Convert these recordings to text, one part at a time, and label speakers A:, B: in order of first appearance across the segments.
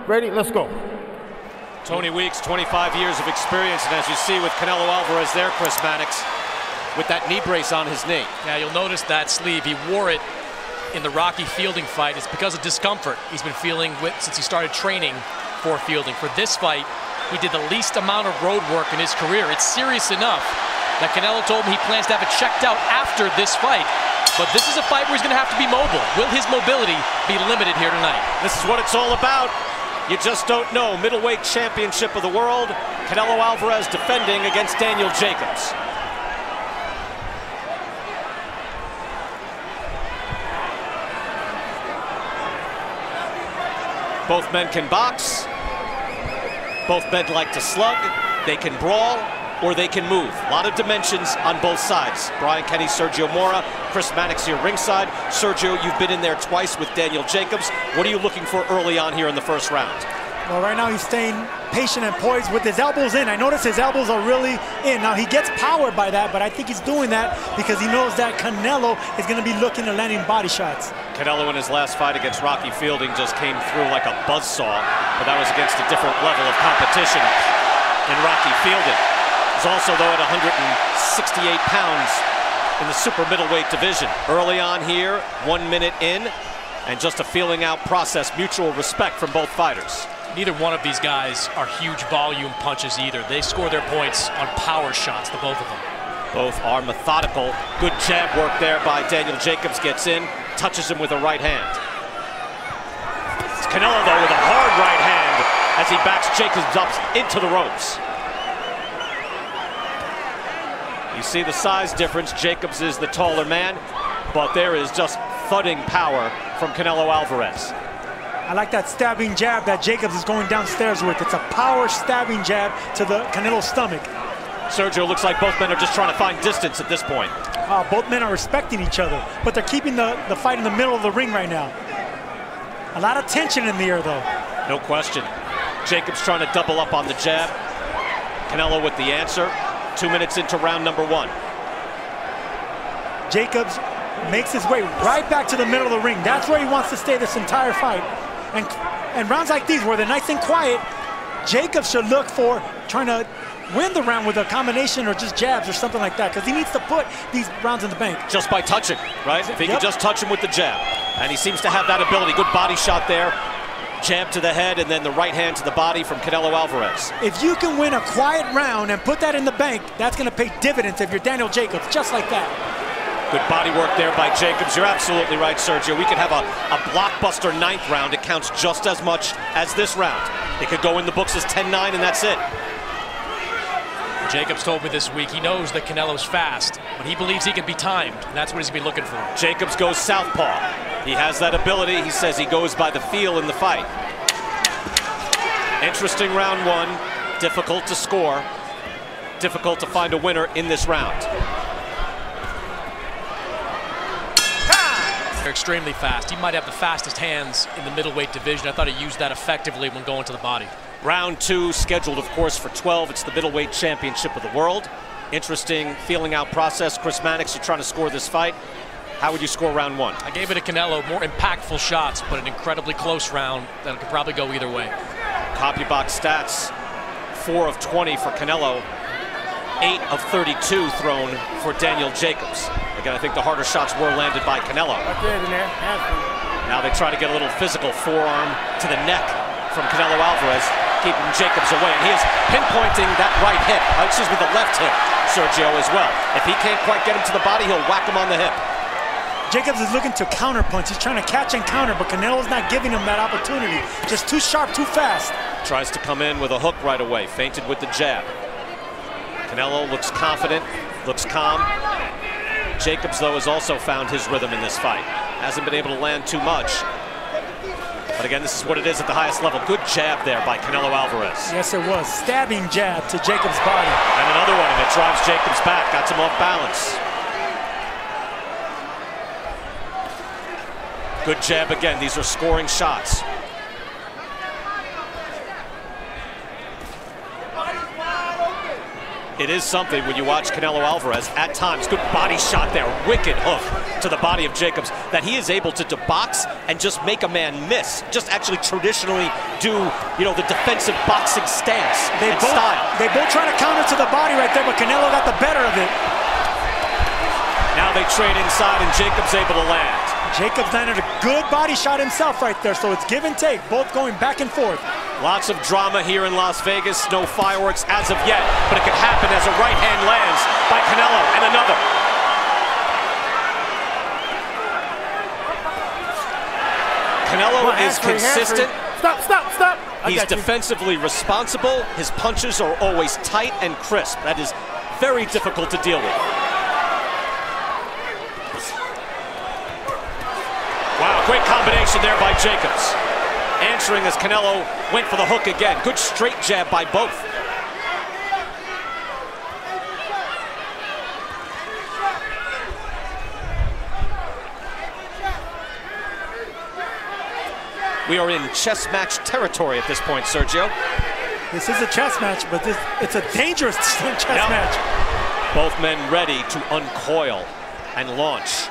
A: Ready? Let's go.
B: Tony Weeks, 25 years of experience, and as you see with Canelo Alvarez there, Chris Mannix, with that knee brace on his knee.
C: Yeah, you'll notice that sleeve. He wore it in the Rocky Fielding fight. It's because of discomfort he's been feeling since he started training for Fielding. For this fight, he did the least amount of road work in his career. It's serious enough that Canelo told me he plans to have it checked out after this fight. But this is a fight where he's going to have to be mobile. Will his mobility be limited here tonight?
B: This is what it's all about. You just don't know. Middleweight championship of the world. Canelo Alvarez defending against Daniel Jacobs. Both men can box. Both men like to slug. They can brawl, or they can move. A lot of dimensions on both sides. Brian Kenny, Sergio Mora, Chris Mannix here ringside. Sergio, you've been in there twice with Daniel Jacobs. What are you looking for early on here in the first round?
D: Well, right now he's staying patient and poised with his elbows in. I notice his elbows are really in. Now, he gets powered by that, but I think he's doing that because he knows that Canelo is going to be looking at landing body shots.
B: Canelo in his last fight against Rocky Fielding just came through like a buzzsaw, but that was against a different level of competition in Rocky Fielding. He's also, though, at 168 pounds in the super middleweight division. Early on here, 1 minute in, and just a feeling out process, mutual respect from both fighters.
C: Neither one of these guys are huge volume punches either. They score their points on power shots, the both of them.
B: Both are methodical. Good jab work there by Daniel Jacobs. Gets in, touches him with a right hand. It's Canelo, though, with a hard right hand as he backs Jacobs up into the ropes. You see the size difference. Jacobs is the taller man, but there is just thudding power from Canelo Alvarez.
D: I like that stabbing jab that Jacobs is going downstairs with. It's a power stabbing jab to the Canelo's stomach.
B: Sergio, looks like both men are just trying to find distance at this point.
D: Both men are respecting each other, but they're keeping the fight in the middle of the ring right now. A lot of tension in the air, though.
B: No question. Jacobs trying to double up on the jab. Canelo with the answer. 2 minutes into round number 1.
D: Jacobs makes his way right back to the middle of the ring. That's where he wants to stay this entire fight. And rounds like these, where they're nice and quiet, Jacobs should look for trying to win the round with a combination or just jabs or something like that, because he needs to put these rounds in the bank.
B: Just by touching, right? If he can just touch him with the jab. And he seems to have that ability. Good body shot there. Jab to the head and then the right hand to the body from Canelo Alvarez.
D: If you can win a quiet round and put that in the bank, that's going to pay dividends if you're Daniel Jacobs, just like that.
B: Good body work there by Jacobs. You're absolutely right, Sergio. We could have a blockbuster 9th round. It counts just as much as this round. It could go in the books as 10-9, and that's it.
C: Jacobs told me this week he knows that Canelo's fast, but he believes he can be timed, and that's what he's going to be looking for.
B: Jacobs goes southpaw. He has that ability. He says he goes by the feel in the fight. Interesting round 1. Difficult to score. Difficult to find a winner in this round.
C: They're extremely fast. He might have the fastest hands in the middleweight division. I thought he used that effectively when going to the body.
B: Round 2 scheduled, of course, for 12. It's the middleweight championship of the world. Interesting feeling out process. Chris Mannix, you're trying to score this fight. How would you score round 1?
C: I gave it to Canelo. More impactful shots, but an incredibly close round that could probably go either way.
B: Copy box stats, 4 of 20 for Canelo, 8 of 32 thrown for Daniel Jacobs. Again, I think the harder shots were landed by Canelo. Now they try to get a little physical, forearm to the neck from Canelo Alvarez, keeping Jacobs away. And he is pinpointing that right hip, the left hip, Sergio, as well. If he can't quite get him to the body, he'll whack him on the hip.
D: Jacobs is looking to counterpunch. He's trying to catch and counter, but Canelo's not giving him that opportunity. Just too sharp, too fast.
B: Tries to come in with a hook right away, feinted with the jab. Canelo looks confident, looks calm. Jacobs, though, has also found his rhythm in this fight. Hasn't been able to land too much. But again, this is what it is at the highest level. Good jab there by Canelo Alvarez.
D: Yes, it was. Stabbing jab to Jacobs' body.
B: And another one, and it drives Jacobs back. Got him off balance. Good jab again. These are scoring shots. It is something when you watch Canelo Alvarez at times, good body shot there, wicked hook to the body of Jacobs, that he is able to box and just make a man miss. Just actually traditionally do, you know, the defensive boxing stance and style.
D: They both try to counter to the body right there, but Canelo got the better of it.
B: Now they trade inside and Jacobs able to land.
D: Jacobs landed a good body shot himself right there, so it's give and take, both going back and forth.
B: Lots of drama here in Las Vegas, no fireworks as of yet, but it could happen as a right hand lands by Canelo and another. Canelo is consistent.
A: Stop.
B: He's defensively responsible. His punches are always tight and crisp. That is very difficult to deal with. Wow, great combination there by Jacobs. Answering as Canelo went for the hook again. Good straight jab by both. We are in chess match territory at this point, Sergio.
D: This is a chess match, but it's a dangerous chess match.
B: Both men ready to uncoil and launch.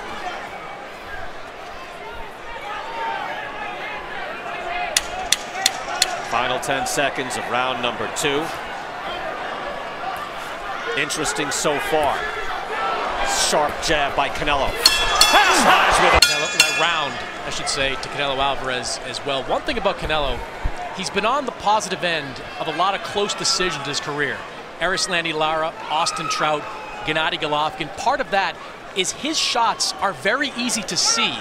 B: Final 10 seconds of round number 2. Interesting so far. Sharp jab by Canelo.
C: That round, I should say, to Canelo Alvarez as well. One thing about Canelo, he's been on the positive end of a lot of close decisions in his career. Erislandy Lara, Austin Trout, Gennady Golovkin. Part of that is his shots are very easy to see.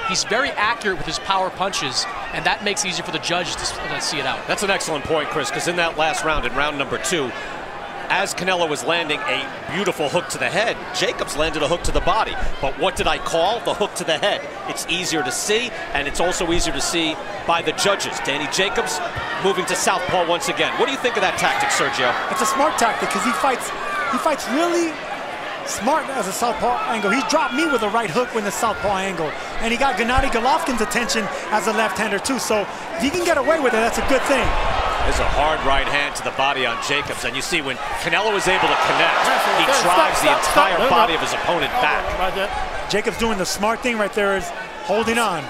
C: He's very accurate with his power punches, and that makes it easier for the judges to see it out.
B: That's an excellent point, Chris, because in that last round, in round number 2, as Canelo was landing a beautiful hook to the head, Jacobs landed a hook to the body. But what did I call? The hook to the head. It's easier to see, and it's also easier to see by the judges. Danny Jacobs moving to southpaw once again. What do you think of that tactic, Sergio?
D: It's a smart tactic because he fights really smart as a southpaw angle. He dropped me with a right hook with the southpaw angle, and he got Gennady Golovkin's attention as a left-hander too. So if he can get away with it, that's a good thing.
B: There's a hard right hand to the body on Jacobs, and you see when Canelo is able to connect, he drives the entire body of his opponent back.
D: Jacobs doing the smart thing right there is holding on.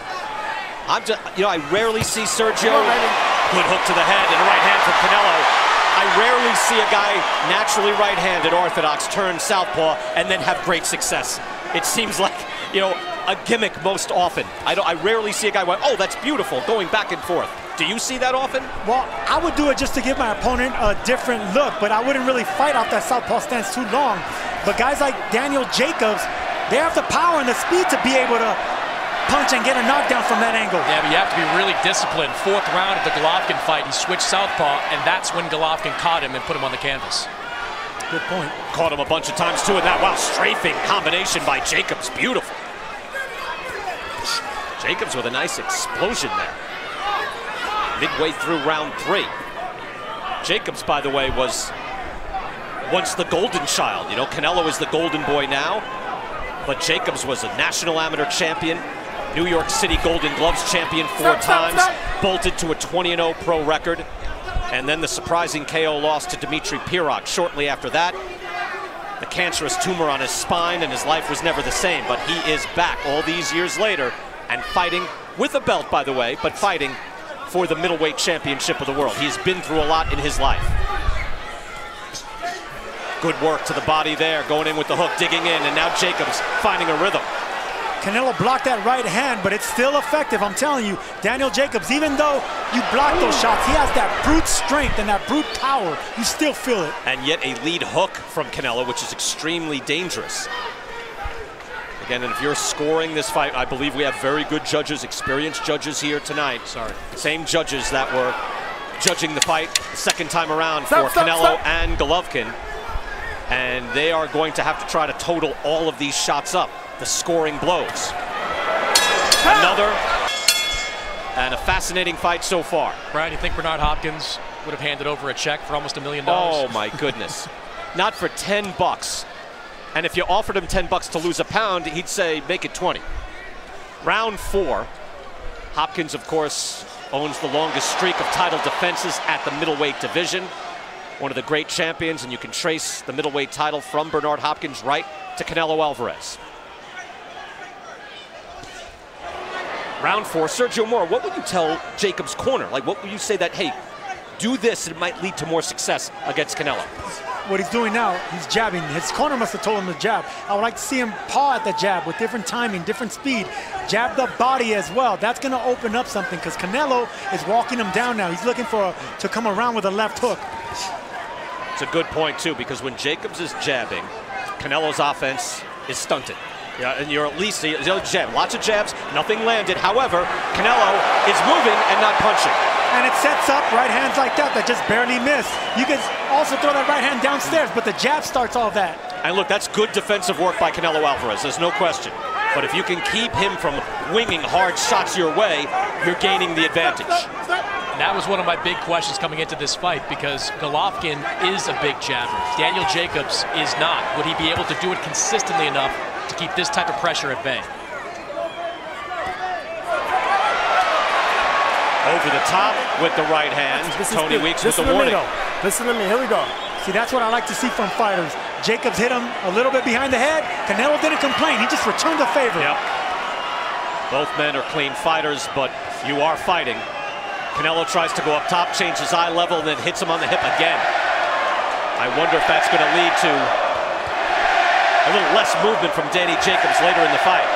B: I rarely see Sergio. Good hook to the head and a right hand from Canelo. I rarely see a guy naturally right-handed orthodox turn southpaw and then have great success. It seems like, a gimmick most often. I rarely see a guy going, oh, that's beautiful, going back and forth. Do you see that often?
D: Well, I would do it just to give my opponent a different look, but I wouldn't really fight off that southpaw stance too long. But guys like Daniel Jacobs, they have the power and the speed to be able to punch and get a knockdown from that angle.
C: Yeah, but you have to be really disciplined. 4th round of the Golovkin fight, he switched southpaw, and that's when Golovkin caught him and put him on the canvas.
D: Good point.
B: Caught him a bunch of times too, and that, wow, strafing combination by Jacobs, beautiful. Jacobs with a nice explosion there. Midway through round 3. Jacobs, by the way, was once the golden child. Canelo is the golden boy now, but Jacobs was a national amateur champion, New York City Golden Gloves champion 4 times, bolted to a 20-0 pro record, and then the surprising KO loss to Dmitry Pirog. Shortly after that, the cancerous tumor on his spine, and his life was never the same, but he is back all these years later and fighting with a belt, by the way, but fighting for the middleweight championship of the world. He's been through a lot in his life. Good work to the body there, going in with the hook, digging in, and now Jacobs finding a rhythm.
D: Canelo blocked that right hand, but it's still effective. I'm telling you, Daniel Jacobs, even though you block those shots, he has that brute strength and that brute power. You still feel it.
B: And yet a lead hook from Canelo, which is extremely dangerous. Again, and if you're scoring this fight, I believe we have very good judges, experienced judges here tonight. Same judges that were judging the fight the second time around for Canelo and Golovkin. And they are going to have to try to total all of these shots up, the scoring blows. Another, and a fascinating fight so far.
C: Brian, you think Bernard Hopkins would have handed over a check for almost $1 million?
B: Oh my goodness. Not for 10 bucks. And if you offered him 10 bucks to lose a pound, he'd say, make it 20. Round 4. Hopkins, of course, owns the longest streak of title defenses at the middleweight division. one of the great champions, and you can trace the middleweight title from Bernard Hopkins right to Canelo Alvarez. Round 4, Sergio Mora, what would you tell Jacobs' corner? Like, what would you say that, hey, do this, it might lead to more success against Canelo?
D: What he's doing now, he's jabbing. His corner must have told him to jab. I would like to see him paw at the jab with different timing, different speed. Jab the body as well. That's going to open up something because Canelo is walking him down now. He's looking to come around with a left hook.
B: It's a good point, too, because when Jacobs is jabbing, Canelo's offense is stunted. Yeah, and you're at least the other jab. Lots of jabs, nothing landed. However, Canelo is moving and not punching.
D: And it sets up right hands like that just barely miss. You can also throw that right hand downstairs, but the jab starts all that.
B: And look, that's good defensive work by Canelo Alvarez. There's no question. But if you can keep him from winging hard shots your way, you're gaining the advantage.
C: And that was one of my big questions coming into this fight because Golovkin is a big jabber. Daniel Jacobs is not. Would he be able to do it consistently enough to keep this type of pressure at bay?
B: Over the top with the right hand. Tony Weeks with the warning.
A: Listen to me, here we go.
D: See, that's what I like to see from fighters. Jacobs hit him a little bit behind the head. Canelo didn't complain, he just returned the favor.
B: Yep. Both men are clean fighters, but you are fighting. Canelo tries to go up top, change his eye level, and then hits him on the hip again. I wonder if that's going to lead to a little less movement from Danny Jacobs later in the fight.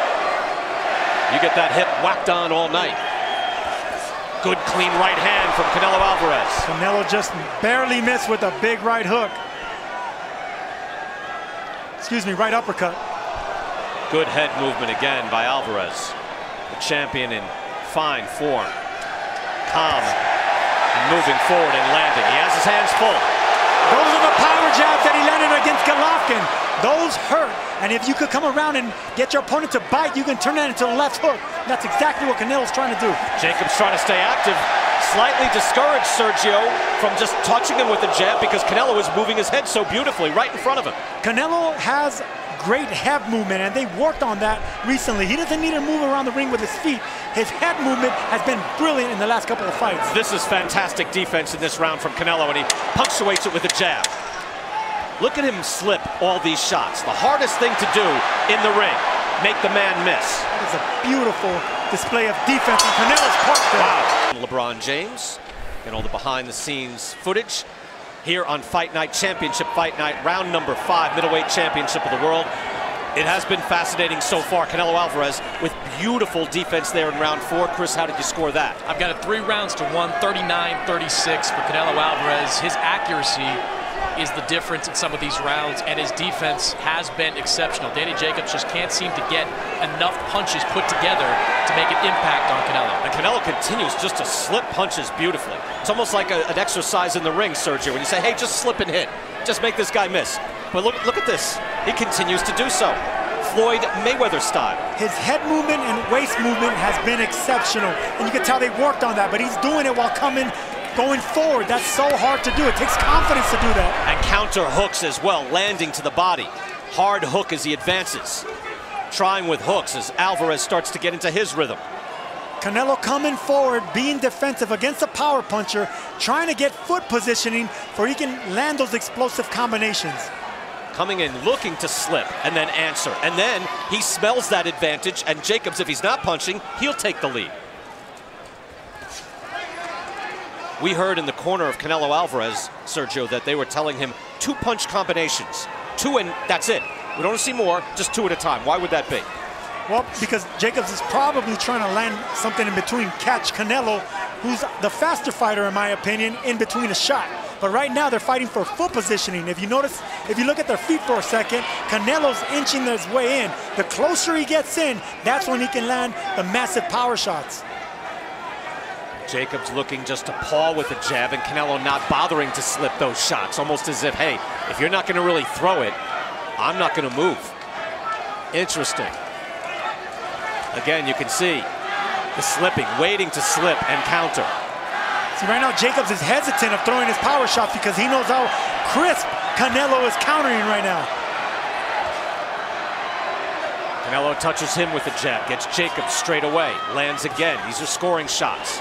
B: You get that hip whacked on all night. Good clean right hand from Canelo Alvarez.
D: Canelo just barely missed with a big right hook. Excuse me, right uppercut.
B: Good head movement again by Alvarez. The champion in fine form. Calm and moving forward and landing. He has his hands full.
D: Those are the power jabs that he landed against Golovkin. Those hurt. And if you could come around and get your opponent to bite, you can turn that into a left hook. That's exactly what Canelo's trying to do.
B: Jacobs trying to stay active. Slightly discouraged Sergio from just touching him with the jab because Canelo is moving his head so beautifully right in front of him.
D: Canelo has great head movement, and they worked on that recently. He doesn't need to move around the ring with his feet. His head movement has been brilliant in the last couple of fights.
B: This is fantastic defense in this round from Canelo, and he punctuates it with a jab. Look at him slip all these shots. The hardest thing to do in the ring, make the man miss.
D: That is a beautiful display of defense on Canelo's part there.
B: Wow. LeBron James and all the behind-the-scenes footage here on Fight Night Championship Fight Night, round number 5, middleweight championship of the world. It has been fascinating so far. Canelo Alvarez with beautiful defense there in round 4. Chris, how did you score that?
C: I've got it 3 rounds to 1, 39-36 for Canelo Alvarez. His accuracy is the difference in some of these rounds, and his defense has been exceptional. Danny Jacobs just can't seem to get enough punches put together to make an impact on Canelo.
B: And Canelo continues just to slip punches beautifully. It's almost like an exercise in the ring, Sergio, when you say, hey, just slip and hit. Just make this guy miss. But look at this. He continues to do so. Floyd Mayweather style.
D: His head movement and waist movement has been exceptional. And you can tell they worked on that, but he's doing it while going forward. That's so hard to do. It takes confidence to do that.
B: And counter hooks as well, landing to the body. Hard hook as he advances. Trying with hooks as Alvarez starts to get into his rhythm.
D: Canelo coming forward, being defensive against a power puncher, trying to get foot positioning for he can land those explosive combinations.
B: Coming in, looking to slip and then answer. And then he smells that advantage, and Jacobs, if he's not punching, he'll take the lead. We heard in the corner of Canelo Alvarez, Sergio, that they were telling him 2 punch combinations. 2 and that's it. We don't see more, just 2 at a time. Why would that be?
D: Well, because Jacobs is probably trying to land something in between, catch Canelo, who's the faster fighter, in my opinion, in between a shot. But right now, they're fighting for foot positioning. If you notice, if you look at their feet for a second, Canelo's inching his way in. The closer he gets in, that's when he can land the massive power shots.
B: Jacobs looking just to paw with a jab, and Canelo not bothering to slip those shots, almost as if, hey, if you're not going to really throw it, I'm not going to move. Interesting. Again, you can see the slipping, waiting to slip and counter.
D: See, right now, Jacobs is hesitant of throwing his power shots because he knows how crisp Canelo is countering right now.
B: Canelo touches him with a jab, gets Jacobs straight away, lands again. These are scoring shots.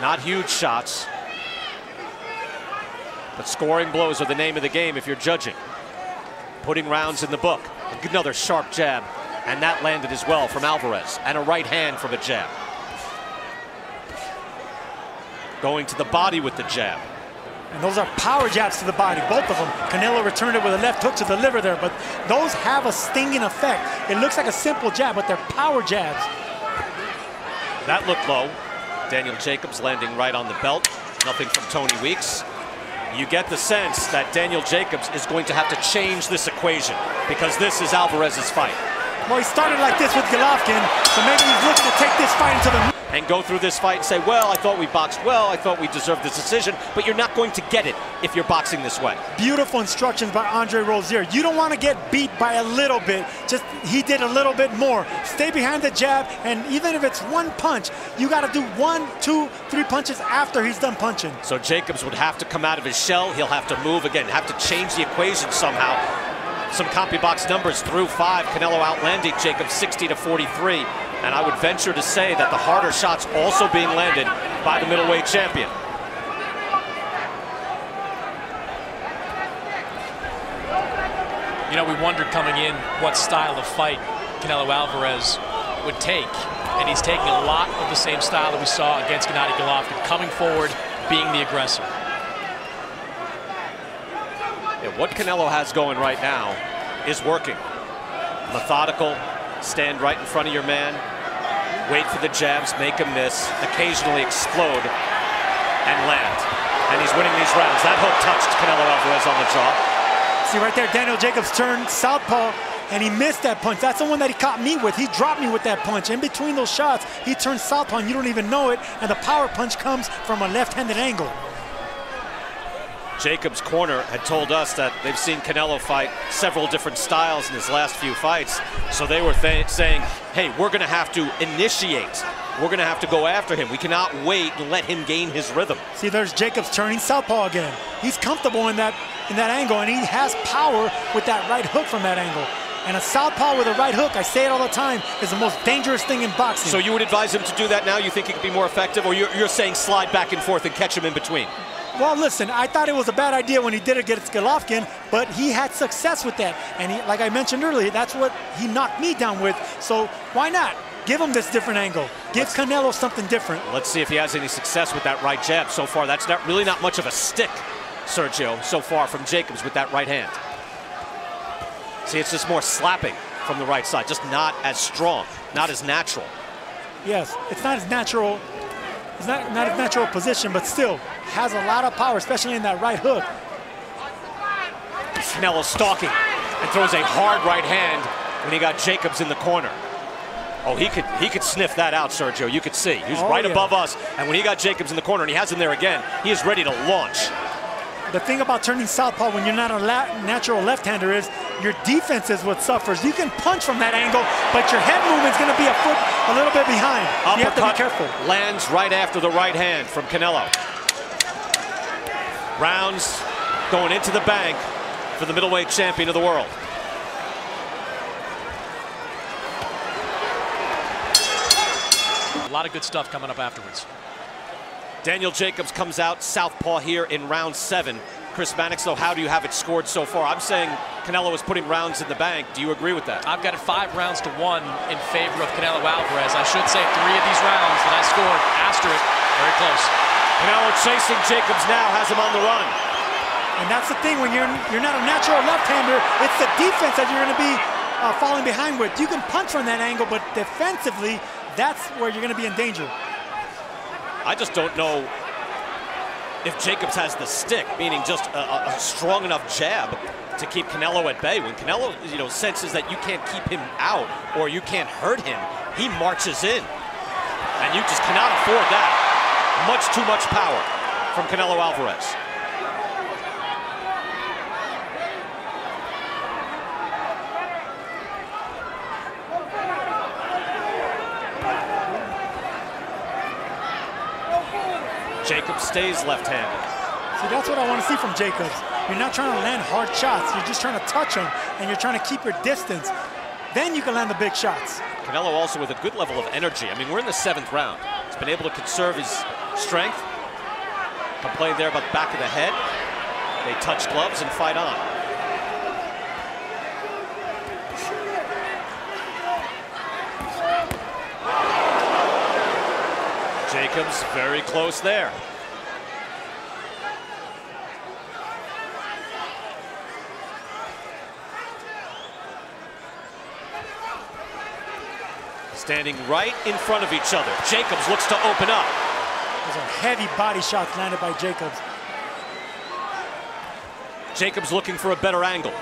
B: Not huge shots. But scoring blows are the name of the game if you're judging. Putting rounds in the book. Another sharp jab, and that landed as well from Alvarez, and a right hand from a jab. Going to the body with the jab.
D: And those are power jabs to the body, both of them. Canelo returned it with a left hook to the liver there, but those have a stinging effect. It looks like a simple jab, but they're power jabs.
B: That looked low. Daniel Jacobs landing right on the belt. Nothing from Tony Weeks. You get the sense that Daniel Jacobs is going to have to change this equation because this is Alvarez's fight.
D: Well, he started like this with Golovkin, so maybe he's looking to take this fight into the...
B: And go through this fight and say, well, I thought we boxed well, I thought we deserved this decision, but you're not going to get it if you're boxing this way.
D: Beautiful instructions by Andre Rozier. You don't want to get beat by a little bit. Just, he did a little bit more. Stay behind the jab, and even if it's one punch, you got to do 1, 2, 3 punches after he's done punching.
B: So Jacobs would have to come out of his shell. He'll have to move again, have to change the equation somehow. Some CompuBox numbers through 5. Canelo outlanded Jacobs 60-43. And I would venture to say that the harder shots also being landed by the middleweight champion.
C: You know, we wondered coming in what style of fight Canelo Alvarez would take. And he's taking a lot of the same style that we saw against Gennady Golovkin, coming forward, being the aggressor.
B: Yeah, what Canelo has going right now is working. Methodical, stand right in front of your man, wait for the jabs, make him miss, occasionally explode and land. And he's winning these rounds. That hook touched Canelo Alvarez on the jaw.
D: See right there, Daniel Jacobs turned southpaw and he missed that punch. That's the one that he caught me with. He dropped me with that punch. In between those shots, he turned southpaw and you don't even know it, and the power punch comes from a left-handed angle.
B: Jacobs' corner had told us that they've seen Canelo fight several different styles in his last few fights. So they were saying, hey, we're going to have to initiate. We're going to have to go after him. We cannot wait and let him gain his rhythm.
D: See, there's Jacobs turning southpaw again. He's comfortable in that angle, and he has power with that right hook from that angle. And a southpaw with a right hook, I say it all the time, is the most dangerous thing in boxing.
B: So you would advise him to do that now? You think he could be more effective? Or you're saying slide back and forth and catch him in between?
D: Well, listen, I thought it was a bad idea when he did it against Golovkin, but he had success with that. And he, like I mentioned earlier, that's what he knocked me down with. So why not? Give him this different angle. Give Canelo something different.
B: Let's see if he has any success with that right jab so far. That's really not much of a stick, Sergio, so far from Jacobs with that right hand. See, it's just more slapping from the right side, just not as strong, not as natural.
D: Yes, it's not as natural. It's not a natural position, but still has a lot of power, especially in that right hook.
B: Canelo stalking and throws a hard right hand when he got Jacobs in the corner. Oh, he could sniff that out, Sergio. You could see. He was right above us, and when he got Jacobs in the corner and he has him there again, he is ready to launch.
D: The thing about turning southpaw when you're not a natural left-hander is your defense is what suffers. You can punch from that angle, but your head movement's going to be a little bit behind.
B: Uppercut,
D: you have to be careful.
B: Lands right after the right hand from Canelo. Rounds going into the bank for the middleweight champion of the world.
C: A lot of good stuff coming up afterwards.
B: Daniel Jacobs comes out southpaw here in round 7. Chris Mannix, though, how do you have it scored so far? I'm saying Canelo is putting rounds in the bank. Do you agree with that?
C: I've got it 5 rounds to 1 in favor of Canelo Alvarez. I should say 3 of these rounds that I scored asterisk, very close.
B: Canelo chasing Jacobs now, has him on the run.
D: And that's the thing, when you're not a natural left-hander, it's the defense that you're going to be falling behind with. You can punch from that angle, but defensively, that's where you're going to be in danger.
B: I just don't know if Jacobs has the stick, meaning just a strong enough jab to keep Canelo at bay. When Canelo, senses that you can't keep him out or you can't hurt him, he marches in. And you just cannot afford that. Much too much power from Canelo Alvarez. Jacobs stays left-handed.
D: See, that's what I want to see from Jacobs. You're not trying to land hard shots. You're just trying to touch him, and you're trying to keep your distance. Then you can land the big shots.
B: Canelo also with a good level of energy. I mean, we're in the 7th round. He's been able to conserve his strength. Complained there about the back of the head. They touch gloves and fight on. Jacobs very close there. Standing right in front of each other. Jacobs looks to open up.
D: Those are heavy body shots landed by Jacobs.
B: Jacobs looking for a better angle.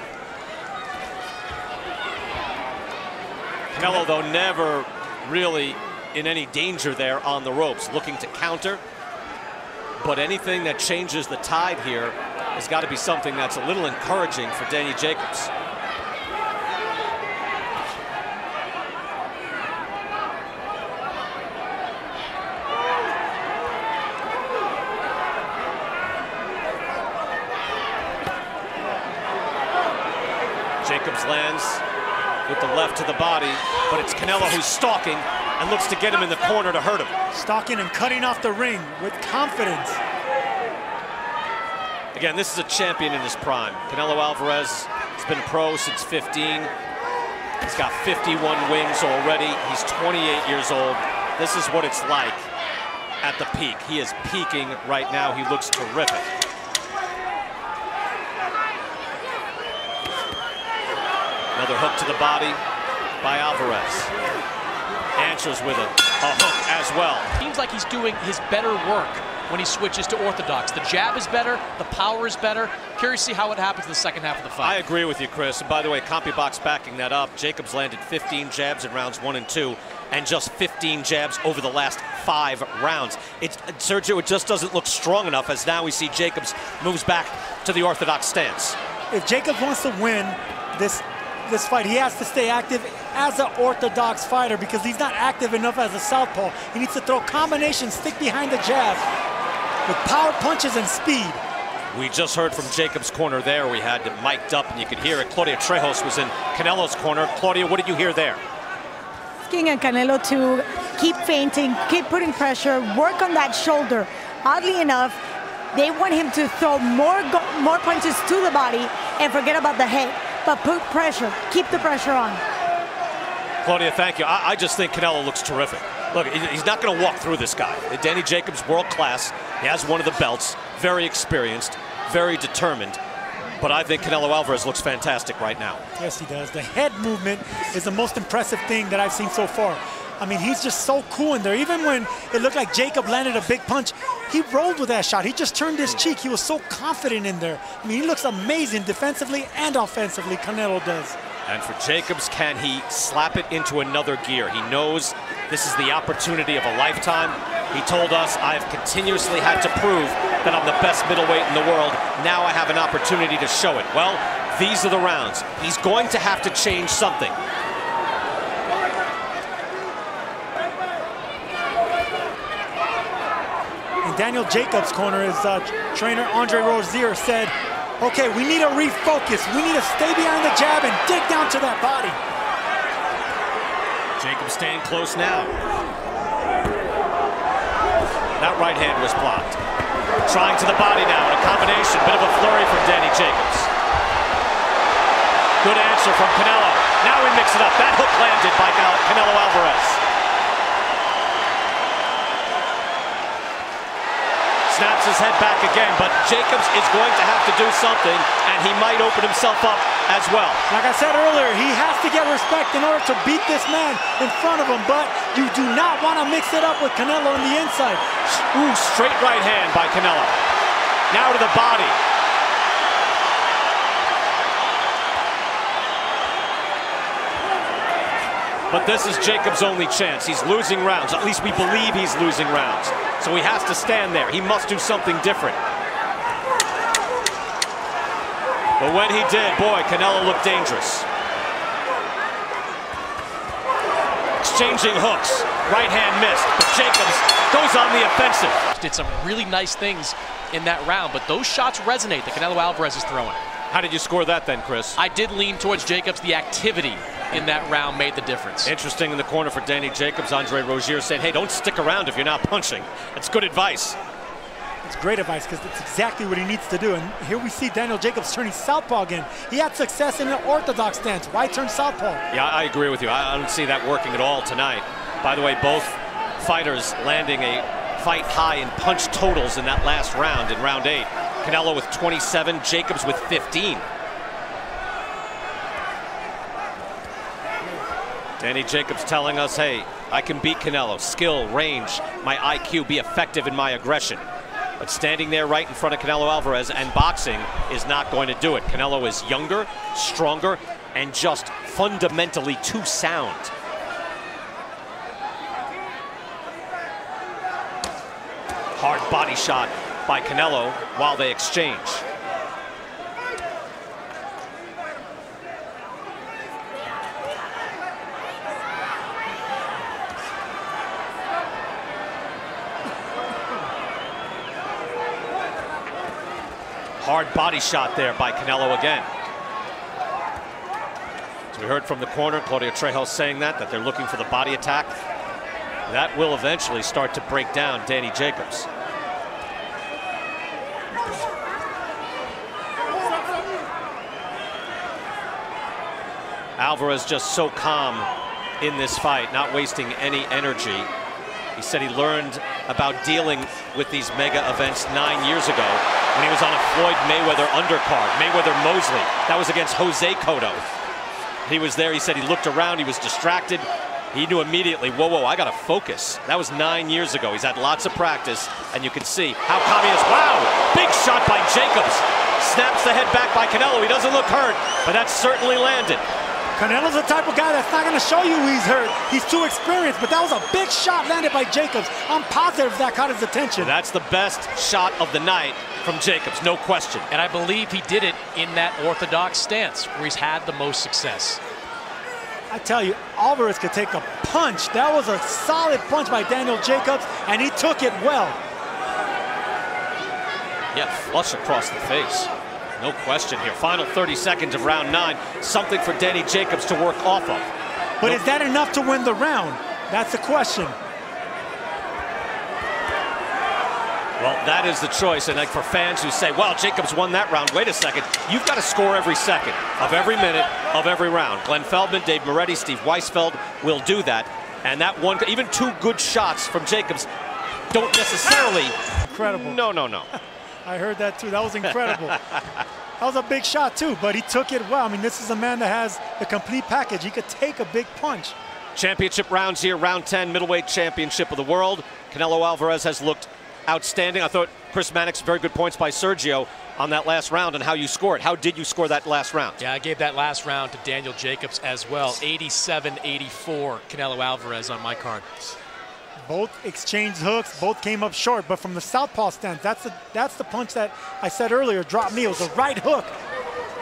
B: Canelo, though, never really in any danger there on the ropes, looking to counter. But anything that changes the tide here has got to be something that's a little encouraging for Danny Jacobs. Jacobs lands with the left to the body, but it's Canelo who's stalking and looks to get him in the corner to hurt him.
D: Stalking and cutting off the ring with confidence.
B: Again, this is a champion in his prime. Canelo Alvarez has been pro since 15. He's got 51 wins already. He's 28 years old. This is what it's like at the peak. He is peaking right now. He looks terrific. Another hook to the body by Alvarez. Answers with a hook as well.
C: Seems like he's doing his better work when he switches to orthodox. The jab is better, the power is better. Curious to see how it happens in the second half of the fight.
B: I agree with you, Chris. And by the way, CompuBox backing that up. Jacobs landed 15 jabs in rounds 1 and 2, and just 15 jabs over the last 5 rounds. Sergio, it just doesn't look strong enough, as now we see Jacobs moves back to the orthodox stance.
D: If Jacobs wants to win this fight, he has to stay active as an orthodox fighter, because he's not active enough as a southpaw. He needs to throw combinations, stick behind the jab with power punches and speed.
B: We just heard from Jacobs' corner there. We had it mic'd up and you could hear it. Claudia Trejos was in Canelo's corner. Claudia, what did you hear there?
A: Asking Canelo to keep feinting, keep putting pressure, work on that shoulder. Oddly enough, they want him to throw more punches to the body and forget about the head. But put pressure, keep the pressure on.
B: Claudia, thank you. I just think Canelo looks terrific. Look, he's not going to walk through this guy. Danny Jacobs, world class. He has one of the belts, very experienced, very determined. But I think Canelo Alvarez looks fantastic right now.
D: Yes, he does. The head movement is the most impressive thing that I've seen so far. I mean, he's just so cool in there. Even when it looked like Jacob landed a big punch, he rolled with that shot. He just turned his cheek. He was so confident in there. I mean, he looks amazing defensively and offensively, Canelo does.
B: And for Jacobs, can he slap it into another gear? He knows this is the opportunity of a lifetime. He told us, I've continuously had to prove that I'm the best middleweight in the world. Now I have an opportunity to show it. Well, these are the rounds. He's going to have to change something.
D: In Daniel Jacobs' corner, his trainer Andre Rozier said, okay, we need to refocus. We need to stay behind the jab and dig down to that body.
B: Jacobs staying close now. That right hand was blocked. Trying to the body now in a combination. Bit of a flurry from Danny Jacobs. Good answer from Canelo. Now we mix it up. That hook landed by Canelo Alvarez. Snaps his head back again, but Jacobs is going to have to do something, and he might open himself up as well.
D: Like I said earlier, he has to get respect in order to beat this man in front of him, but you do not want to mix it up with Canelo on the inside.
B: Ooh, straight right hand by Canelo. Now to the body. But this is Jacobs' only chance. He's losing rounds. At least we believe he's losing rounds. So he has to stand there. He must do something different. But when he did, boy, Canelo looked dangerous. Exchanging hooks. Right hand missed. But Jacobs goes on the offensive.
C: Did some really nice things in that round, but those shots resonate that Canelo Alvarez is throwing.
B: How did you score that then, Chris?
C: I did lean towards Jacobs. The activity in that round made the difference.
B: Interesting in the corner for Danny Jacobs. Andre Rozier said, hey, don't stick around if you're not punching. That's good advice.
D: It's great advice because it's exactly what he needs to do. And here we see Daniel Jacobs turning southpaw again. He had success in an orthodox stance. Why turn southpaw?
B: Yeah, I agree with you. I don't see that working at all tonight. By the way, both fighters landing a fight high in punch totals in that last round, in round 8. Canelo with 27, Jacobs with 15. Danny Jacobs telling us, hey, I can beat Canelo. Skill, range, my IQ, be effective in my aggression. But standing there right in front of Canelo Alvarez and boxing is not going to do it. Canelo is younger, stronger, and just fundamentally too sound. Hard body shot by Canelo while they exchange. Hard body shot there by Canelo again. As we heard from the corner, Claudio Trejo saying that they're looking for the body attack. That will eventually start to break down Danny Jacobs. Alvarez just so calm in this fight, not wasting any energy. He said he learned about dealing with these mega events 9 years ago when he was on a Floyd Mayweather undercard, Mayweather-Mosley. That was against Jose Cotto. He was there, he said he looked around, he was distracted. He knew immediately, whoa, whoa, I gotta focus. That was 9 years ago. He's had lots of practice, and you can see how calm he is. Wow, big shot by Jacobs. Snaps the head back by Canelo. He doesn't look hurt, but that certainly landed.
D: Canelo's the type of guy that's not going to show you he's hurt. He's too experienced, but that was a big shot landed by Jacobs. I'm positive that caught his attention.
B: That's the best shot of the night from Jacobs, no question.
C: And I believe he did it in that orthodox stance where he's had the most success.
D: I tell you, Alvarez could take a punch. That was a solid punch by Daniel Jacobs, and he took it well.
B: Yeah, flush across the face. No question here. Final 30 seconds of round 9. Something for Danny Jacobs to work off of.
D: But is that enough to win the round? That's the question.
B: Well, that is the choice. And like for fans who say, well, Jacobs won that round. Wait a second. You've got to score every second of every minute of every round. Glenn Feldman, Dave Moretti, Steve Weisfeld will do that. And that one, even 2 good shots from Jacobs don't necessarily...
D: Incredible.
B: No, no, no.
D: I heard that too. That was incredible. That was a big shot too, but he took it well. I mean, this is a man that has the complete package. He could take a big punch.
B: Championship rounds here, round 10, middleweight championship of the world. Canelo Alvarez has looked outstanding. I thought Chris Mannix, very good points by Sergio on that last round and how you scored. How did you score that last round?
C: Yeah, I gave that last round to Daniel Jacobs as well. 87-84, Canelo Alvarez on my card.
D: Both exchanged hooks, both came up short, but from the southpaw stance, that's the punch that I said earlier dropped me. It was a right hook.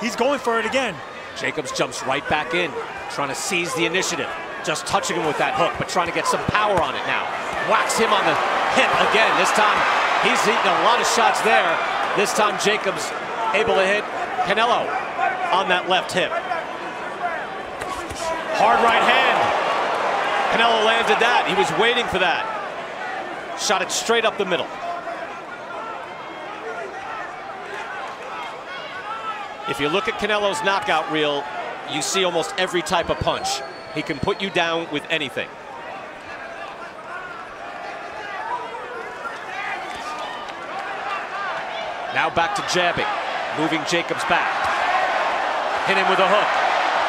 D: He's going for it again.
B: Jacobs jumps right back in, trying to seize the initiative. Just touching him with that hook, but trying to get some power on it now. Whacks him on the hip again. This time, he's eaten a lot of shots there. This time, Jacobs able to hit Canelo on that left hip. Hard right hand. Canelo landed that. He was waiting for that. Shot it straight up the middle. If you look at Canelo's knockout reel, you see almost every type of punch. He can put you down with anything. Now back to jabbing, moving Jacobs back. Hit him with a hook,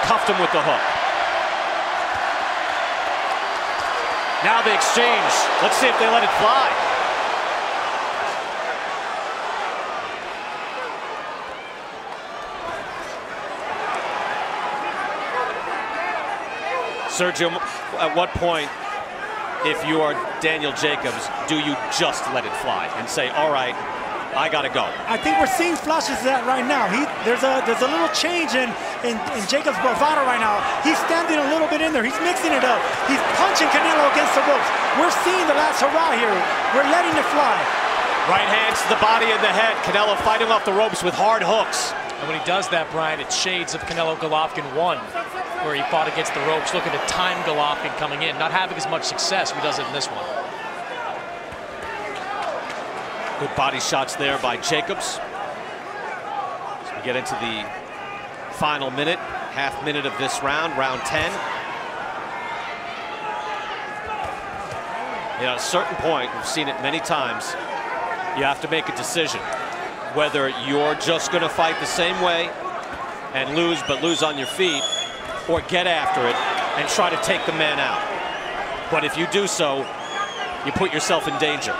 B: cuffed him with the hook. Now they exchange. Let's see if they let it fly. Sergio, at what point, if you are Daniel Jacobs, do you just let it fly and say, all right, I gotta go?
D: I think we're seeing flashes of that right now. There's a little change in Jacobs' bravado right now. He's standing a little bit in there. He's mixing it up. He's punching Canelo against the ropes. We're seeing the last hurrah here. We're letting it fly.
B: Right hands to the body and the head. Canelo fighting off the ropes with hard hooks.
C: And when he does that, Brian, it's shades of Canelo Golovkin 1, where he fought against the ropes, looking to time Golovkin coming in, not having as much success as he does it in this one.
B: Good body shots there by Jacobs. As we get into the final minute, half minute of this round, round 10. At a certain point, we've seen it many times, you have to make a decision. Whether you're just going to fight the same way and lose, but lose on your feet, or get after it and try to take the man out. But if you do so, you put yourself in danger.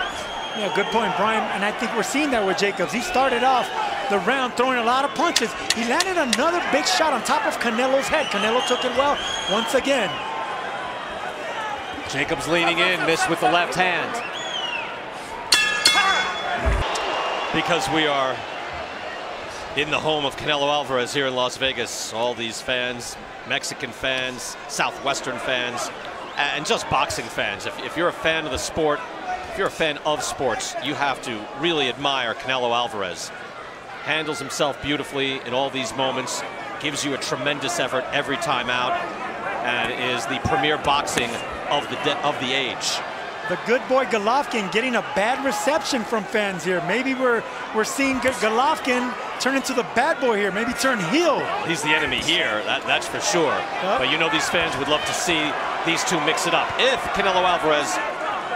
D: Yeah, good point, Brian. And I think we're seeing that with Jacobs. He started off the round throwing a lot of punches. He landed another big shot on top of Canelo's head. Canelo took it well once again.
B: Jacobs leaning in, missed with the left hand. Because we are in the home of Canelo Alvarez here in Las Vegas, all these fans, Mexican fans, Southwestern fans, and just boxing fans. If you're a fan of the sport, if you're a fan of sports, you have to really admire Canelo Alvarez. Handles himself beautifully in all these moments, gives you a tremendous effort every time out, and is the premier boxing of the age.
D: The good boy Golovkin getting a bad reception from fans here. Maybe we're seeing Golovkin turn into the bad boy here, maybe turn heel.
B: He's the enemy here, that's for sure. Yep. But you know these fans would love to see these two mix it up. If Canelo Alvarez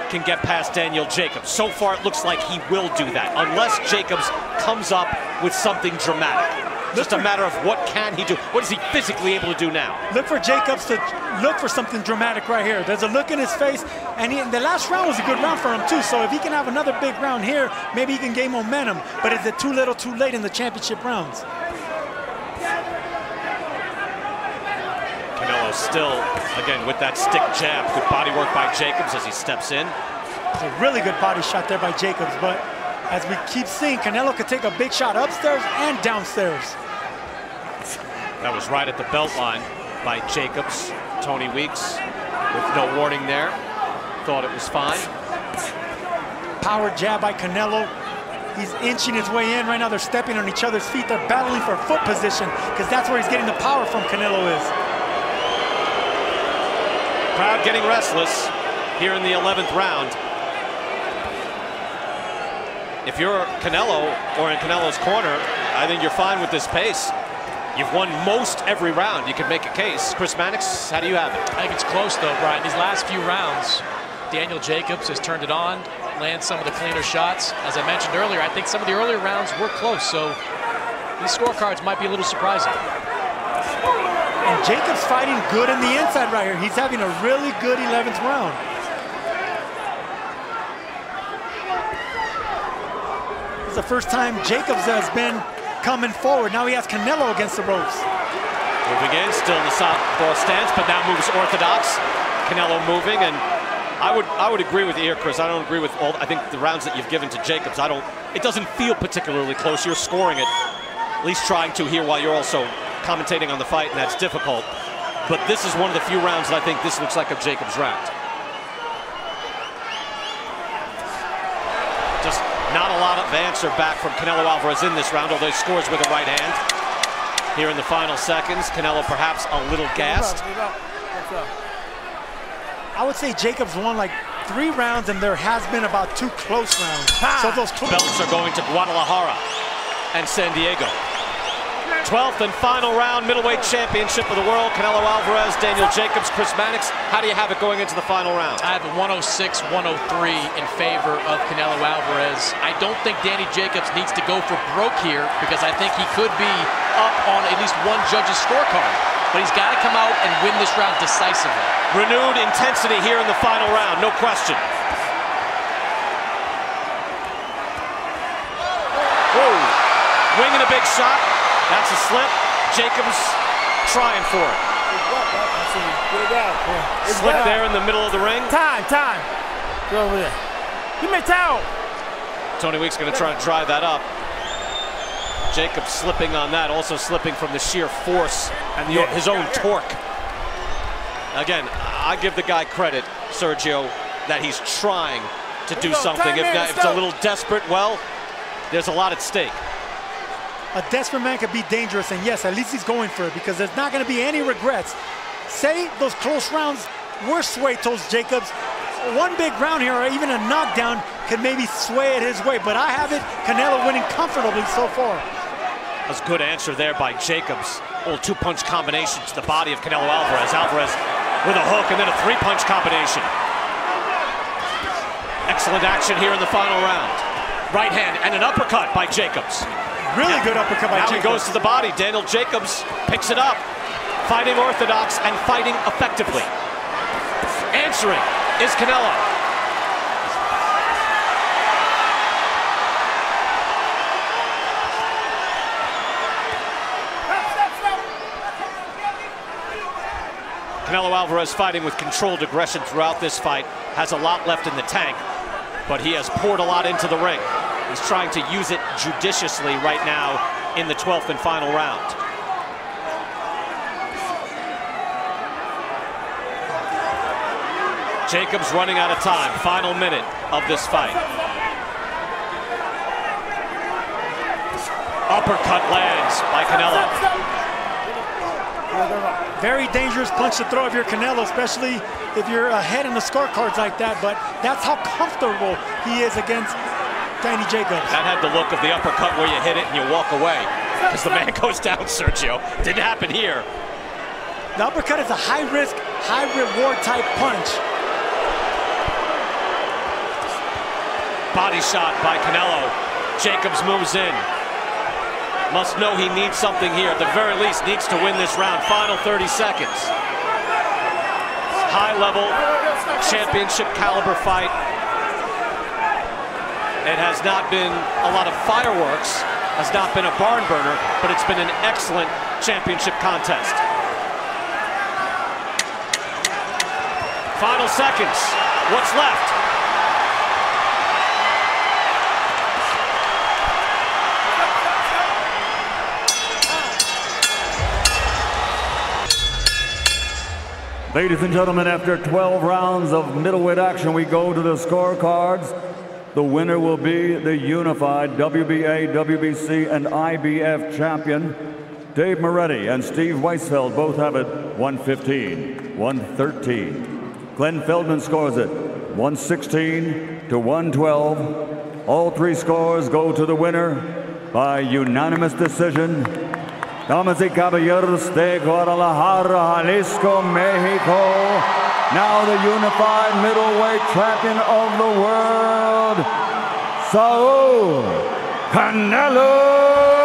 B: can get past Daniel Jacobs. So far it looks like he will do that, unless Jacobs comes up with something dramatic. Just a matter of what can he do? What is he physically able to do now?
D: Look for Jacobs to look for something dramatic right here. There's a look in his face, and the last round was a good round for him too. So if he can have another big round here, maybe he can gain momentum. But is it too little too late in the championship rounds?
B: Canelo still, again, with that stick jab. Good body work by Jacobs as he steps in.
D: A really good body shot there by Jacobs, but as we keep seeing, Canelo could take a big shot upstairs and downstairs.
B: That was right at the belt line by Jacobs. Tony Weeks with no warning there. Thought it was fine.
D: Power jab by Canelo. He's inching his way in. Right now they're stepping on each other's feet. They're battling for foot position because that's where he's getting the power from. Canelo is.
B: Crowd getting restless here in the 11th round. If you're Canelo or in Canelo's corner, I think you're fine with this pace. You've won most every round. You could make a case. Chris Mannix, how do you have it?
C: I think it's close though, Brian. These last few rounds, Daniel Jacobs has turned it on, lands some of the cleaner shots. As I mentioned earlier, I think some of the earlier rounds were close, so these scorecards might be a little surprising.
D: And Jacobs fighting good in the inside right here. He's having a really good 11th round. It's the first time Jacobs has been coming forward. Now he has Canelo against the ropes.
B: Moving in, still in the southpaw stance, but now moves orthodox. Canelo moving, and I would agree with you here, Chris. I don't agree with all. I think the rounds that you've given to Jacobs, it doesn't feel particularly close. You're scoring it, at least trying to here while you're also commentating on the fight, and that's difficult. But this is one of the few rounds that I think this looks like a Jacobs round. Just not a lot of answer back from Canelo Alvarez in this round, although he scores with a right hand. Here in the final seconds, Canelo perhaps a little gassed.
D: I would say Jacobs won like 3 rounds, and there has been about 2 close rounds. So those
B: belts are going to Guadalajara and San Diego. 12th and final round, middleweight championship of the world. Canelo Alvarez, Daniel Jacobs, Chris Mannix. How do you have it going into the final round?
C: I have a 106-103 in favor of Canelo Alvarez. I don't think Danny Jacobs needs to go for broke here because I think he could be up on at least one judge's scorecard. But he's got to come out and win this round decisively.
B: Renewed intensity here in the final round, no question. Whoa, winging a big shot. That's a slip. Jacobs trying for it. Slip there in the middle of the ring.
E: Time. Go over there. Give me a towel.
B: Tony Weeks going to try and dry that up. Jacobs slipping on that, also slipping from the sheer force and his own torque. Again, I give the guy credit, Sergio, that he's trying to do something. If it's a little desperate, well, there's a lot at stake.
D: A desperate man could be dangerous, and yes, at least he's going for it because there's not going to be any regrets. Say those close rounds were swayed towards Jacobs. One big round here or even a knockdown could maybe sway it his way, but I have it Canelo winning comfortably so far.
B: That's a good answer there by Jacobs. A little two-punch combination to the body of Canelo Alvarez. Alvarez with a hook and then a three-punch combination. Excellent action here in the final round. Right hand and an uppercut by Jacobs.
D: Really good uppercut by Jacobs.
B: Now he goes to the body. Daniel Jacobs picks it up. Fighting orthodox and fighting effectively. Answering is Canelo. Canelo Alvarez fighting with controlled aggression throughout this fight. Has a lot left in the tank, but he has poured a lot into the ring. He's trying to use it judiciously right now in the 12th and final round. Jacobs running out of time. Final minute of this fight. Uppercut lands by Canelo.
D: Very dangerous punch to throw if you're Canelo, especially if you're ahead in the scorecards like that, but that's how comfortable he is against Danny Jacobs.
B: That had the look of the uppercut where you hit it and you walk away because the man goes down, Sergio. Didn't happen here.
D: The uppercut is a high-risk, high-reward type punch.
B: Body shot by Canelo. Jacobs moves in. Must know he needs something here. At the very least, needs to win this round. Final 30 seconds. High-level, championship caliber fight. It has not been a lot of fireworks, has not been a barn burner, but it's been an excellent championship contest. Final seconds. What's left?
F: Ladies and gentlemen, after 12 rounds of middleweight action, we go to the scorecards. The winner will be the unified WBA, WBC, and IBF champion. Dave Moretti and Steve Weisfeld both have it 115, 113. Glenn Feldman scores it 116 to 112. All three scores go to the winner by unanimous decision. Damas y caballeros de Guadalajara, Jalisco, Mexico, now the unified middleweight champion of the world, Saul Canelo